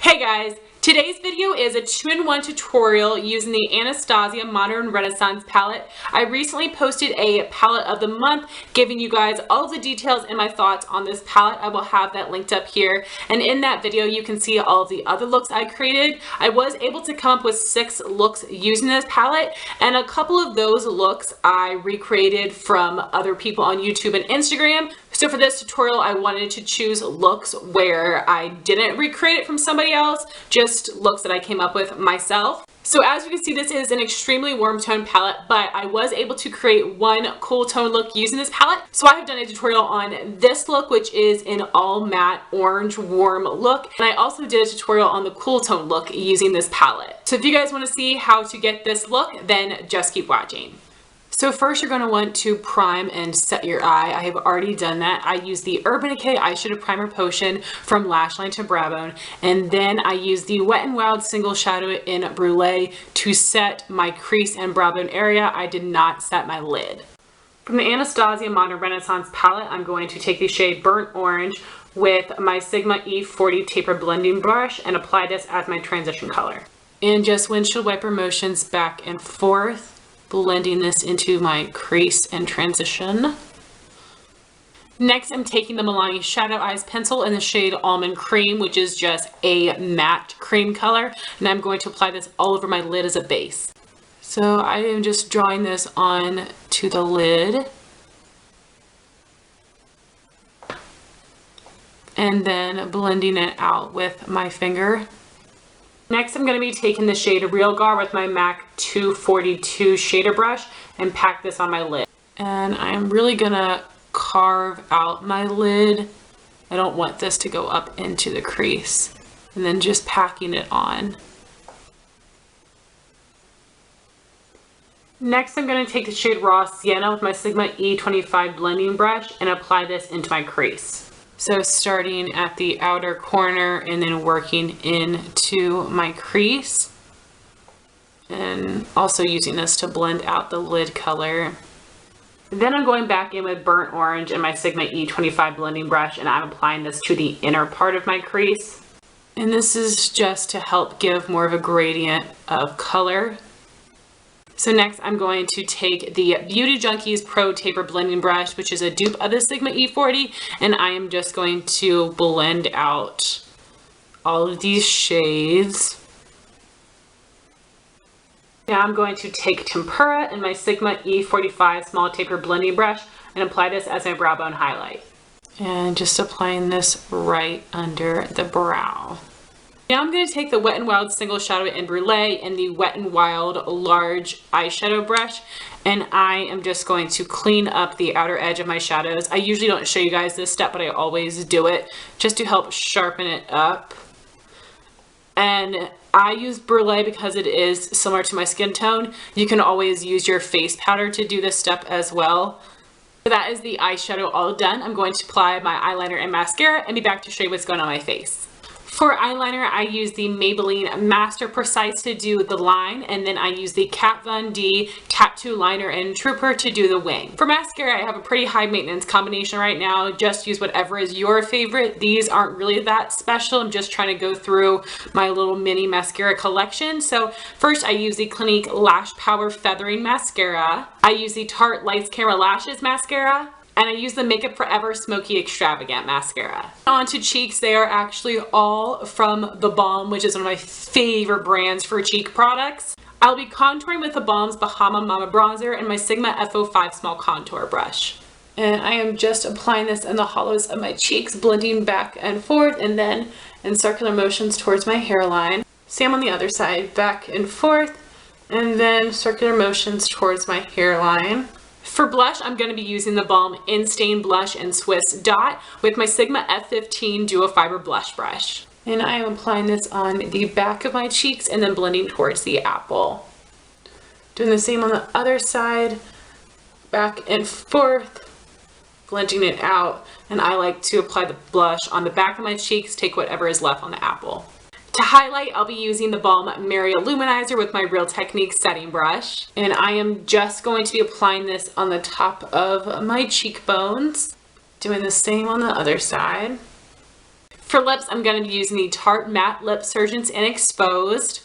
Hey guys, today's video is a 2-in-1 tutorial using the Anastasia Modern Renaissance palette. I recently posted a palette of the month giving you guys all the details and my thoughts on this palette. I will have that linked up here, and in that video you can see all of the other looks I created. I was able to come up with 6 looks using this palette, and a couple of those looks I recreated from other people on YouTube and Instagram. So for this tutorial, I wanted to choose looks where I didn't recreate it from somebody else, just looks that I came up with myself. So as you can see, this is an extremely warm tone palette, but I was able to create one cool tone look using this palette. So I have done a tutorial on this look, which is an all matte orange warm look. And I also did a tutorial on the cool tone look using this palette. So if you guys want to see how to get this look, then just keep watching. So first you're going to want to prime and set your eye. I have already done that. I use the Urban Decay Eyeshadow Primer Potion from Lash Line to Brow Bone, and then I use the Wet n Wild Single Shadow in Brulee to set my crease and brow bone area. I did not set my lid. From the Anastasia Modern Renaissance palette, I'm going to take the shade Burnt Orange with my Sigma E40 Tapered blending brush and apply this as my transition color. And just windshield wiper motions back and forth, blending this into my crease and transition. Next, I'm taking the Milani Shadow Eyes pencil in the shade Almond Cream, which is just a matte cream color, and I'm going to apply this all over my lid as a base. So I am just drawing this on to the lid, and then blending it out with my finger. Next, I'm going to be taking the shade Realgar with my MAC 242 shader brush and pack this on my lid. And I'm really going to carve out my lid. I don't want this to go up into the crease. And then just packing it on. Next, I'm going to take the shade Raw Sienna with my Sigma E25 blending brush and apply this into my crease. So starting at the outer corner and then working into my crease, and also using this to blend out the lid color. Then I'm going back in with Burnt Orange and my Sigma E25 blending brush, and I'm applying this to the inner part of my crease. And this is just to help give more of a gradient of color. So next I'm going to take the Beauty Junkees Pro Taper Blending Brush, which is a dupe of the Sigma E40, and I am just going to blend out all of these shades. Now I'm going to take Tempera and my Sigma E45 Small Taper Blending Brush and apply this as my brow bone highlight. And just applying this right under the brow. Now I'm going to take the Wet n Wild Single Shadow in Brulee and the Wet n Wild Large Eyeshadow Brush, and I am just going to clean up the outer edge of my shadows. I usually don't show you guys this step, but I always do it just to help sharpen it up. And I use Brulee because it is similar to my skin tone. You can always use your face powder to do this step as well. So that is the eyeshadow all done. I'm going to apply my eyeliner and mascara and be back to show you what's going on my face. For eyeliner, I use the Maybelline Master Precise to do the line, and then I use the Kat Von D Tattoo Liner and Trooper to do the wing. For mascara, I have a pretty high maintenance combination right now. Just use whatever is your favorite. These aren't really that special. I'm just trying to go through my little mini mascara collection. So first I use the Clinique Lash Power Feathering Mascara. I use the Tarte Lights Camera Lashes Mascara. And I use the MakeUpForEver Smoky Extravagant Mascara. On to cheeks, they are actually all from theBalm, which is one of my favorite brands for cheek products. I'll be contouring with theBalm's Bahama Mama Bronzer and my Sigma F05 Small Contour Brush. And I am just applying this in the hollows of my cheeks, blending back and forth, and then in circular motions towards my hairline. Same on the other side, back and forth, and then circular motions towards my hairline. For blush, I'm going to be using theBalm Instain Blush and Swiss Dot with my Sigma F15 Duo Fiber Blush Brush. And I am applying this on the back of my cheeks and then blending towards the apple. Doing the same on the other side, back and forth, blending it out. And I like to apply the blush on the back of my cheeks, take whatever is left on the apple. To highlight, I'll be using theBalm Loumanizer with my Real Technique setting brush. And I am just going to be applying this on the top of my cheekbones. Doing the same on the other side. For lips, I'm going to be using the Tarte Matte Lip Surgeons in Exposed.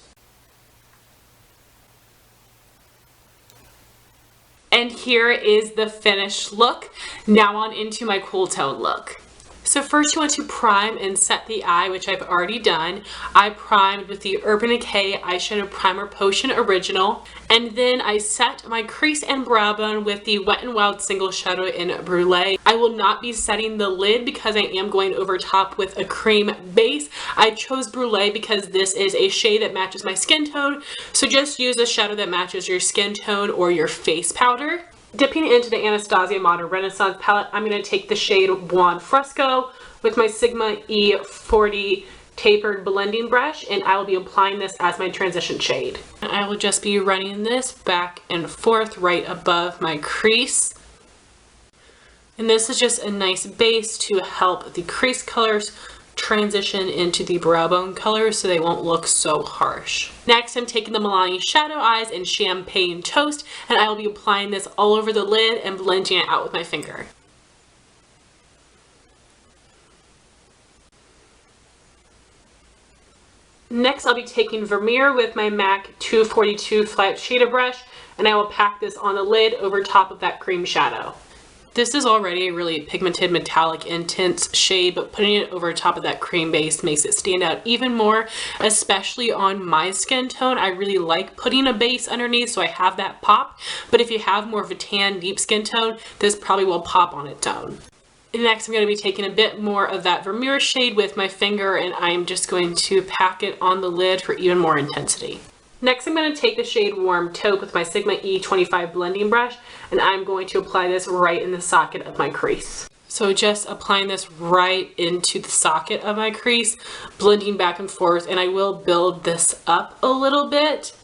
And here is the finished look. Now on into my cool tone look. So first you want to prime and set the eye, which I've already done. I primed with the Urban Decay Eyeshadow Primer Potion Original. And then I set my crease and brow bone with the Wet n Wild Single Shadow in Brulee. I will not be setting the lid because I am going over top with a cream base. I chose Brulee because this is a shade that matches my skin tone. So just use a shadow that matches your skin tone or your face powder. Dipping into the Anastasia Modern Renaissance palette, I'm going to take the shade Blonde Fresco with my Sigma E40 tapered blending brush, and I will be applying this as my transition shade. I will just be running this back and forth right above my crease. And this is just a nice base to help the crease colors transition into the brow bone colors so they won't look so harsh. Next, I'm taking the Milani Shadow Eyes in Champagne Toast, and I will be applying this all over the lid and blending it out with my finger. Next, I'll be taking Vermeer with my MAC 242 flat shader brush, and I will pack this on the lid over top of that cream shadow. This is already a really pigmented, metallic, intense shade, but putting it over top of that cream base makes it stand out even more, especially on my skin tone. I really like putting a base underneath so I have that pop, but if you have more of a tan, deep skin tone, this probably will pop on its own. Next, I'm going to be taking a bit more of that Vermeer shade with my finger, and I'm just going to pack it on the lid for even more intensity. Next, I'm going to take the shade Warm Taupe with my Sigma E25 blending brush, and I'm going to apply this right in the socket of my crease. So just applying this right into the socket of my crease, blending back and forth, and I will build this up a little bit.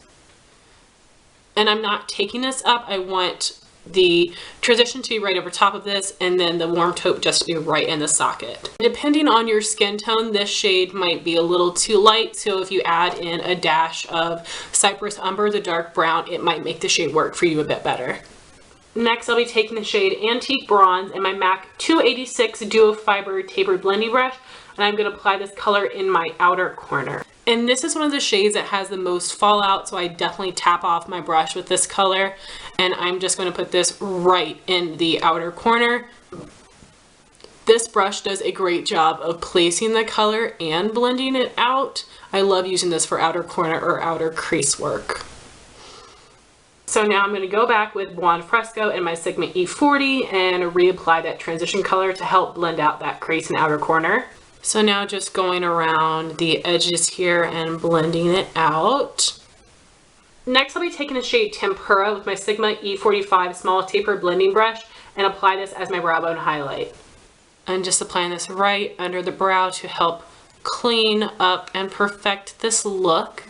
And I'm not taking this up, I want the transition to be right over top of this, and then the Warm Taupe just to be right in the socket. Depending on your skin tone, this shade might be a little too light, so if you add in a dash of Cypress Umber, the dark brown, it might make the shade work for you a bit better. Next, I'll be taking the shade Antique Bronze in my MAC 286 Duo Fiber Tapered Blending Brush, and I'm going to apply this color in my outer corner. And this is one of the shades that has the most fallout, so I definitely tap off my brush with this color, and I'm just going to put this right in the outer corner. This brush does a great job of placing the color and blending it out. I love using this for outer corner or outer crease work. So now I'm going to go back with Blonde Fresco in my Sigma E40 and reapply that transition color to help blend out that crease and outer corner. So now just going around the edges here and blending it out. Next, I'll be taking the shade Tempera with my Sigma E45 small taper blending brush and apply this as my brow bone highlight. And just applying this right under the brow to help clean up and perfect this look.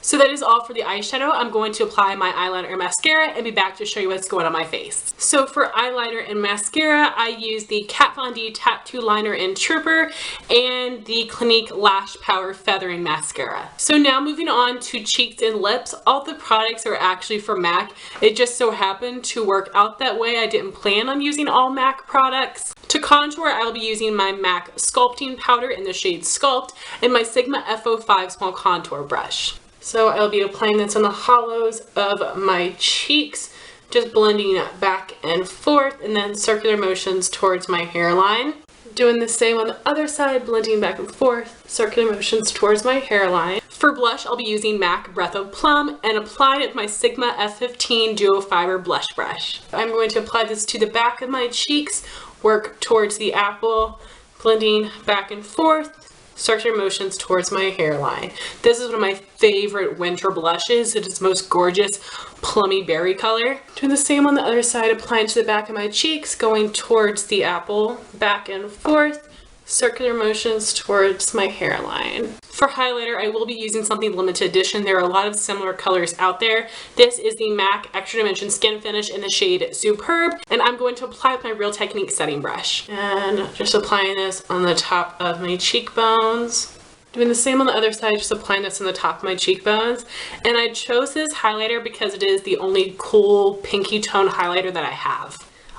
So that is all for the eyeshadow. I'm going to apply my eyeliner and mascara and be back to show you what's going on my face. So for eyeliner and mascara, I use the Kat Von D Tattoo Liner in Trooper and the Clinique Lash Power Feathering Mascara. So now moving on to cheeks and lips. All the products are actually from MAC. It just so happened to work out that way. I didn't plan on using all MAC products. To contour, I will be using my MAC Sculpting Powder in the shade Sculpt and my Sigma F05 Small Contour Brush. So I'll be applying this on the hollows of my cheeks, just blending it back and forth, and then circular motions towards my hairline. Doing the same on the other side, blending back and forth, circular motions towards my hairline. For blush, I'll be using MAC Breath of Plum and applying it with my Sigma F15 Duo Fiber Blush Brush. I'm going to apply this to the back of my cheeks, work towards the apple, blending back and forth, circular motions towards my hairline. This is one of my favorite winter blushes. It is the most gorgeous plummy berry color. Doing the same on the other side, applying to the back of my cheeks, going towards the apple, back and forth, circular motions towards my hairline. For highlighter, I will be using something limited edition. There are a lot of similar colors out there. This is the MAC Extra Dimension Skin Finish in the shade Superb, and I'm going to apply with my Real Technique setting brush. And just applying this on the top of my cheekbones. Doing the same on the other side, just applying this on the top of my cheekbones. And I chose this highlighter because it is the only cool pinky tone highlighter that I have.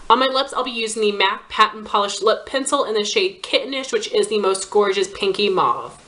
On my lips, I'll be using the MAC Patent Polish Lip Pencil in the shade Kittenish, which is the most gorgeous pinky mauve.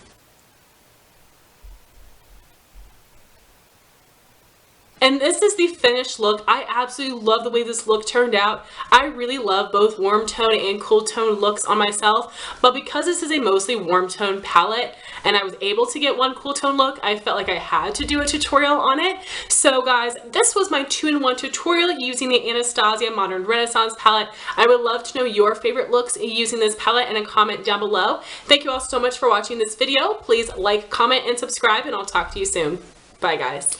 And this is the finished look. I absolutely love the way this look turned out. I really love both warm tone and cool tone looks on myself, but because this is a mostly warm tone palette and I was able to get one cool tone look, I felt like I had to do a tutorial on it. So guys, this was my 2-in-1 tutorial using the Anastasia Modern Renaissance palette. I would love to know your favorite looks using this palette in a comment down below. Thank you all so much for watching this video. Please like, comment, and subscribe, and I'll talk to you soon. Bye guys.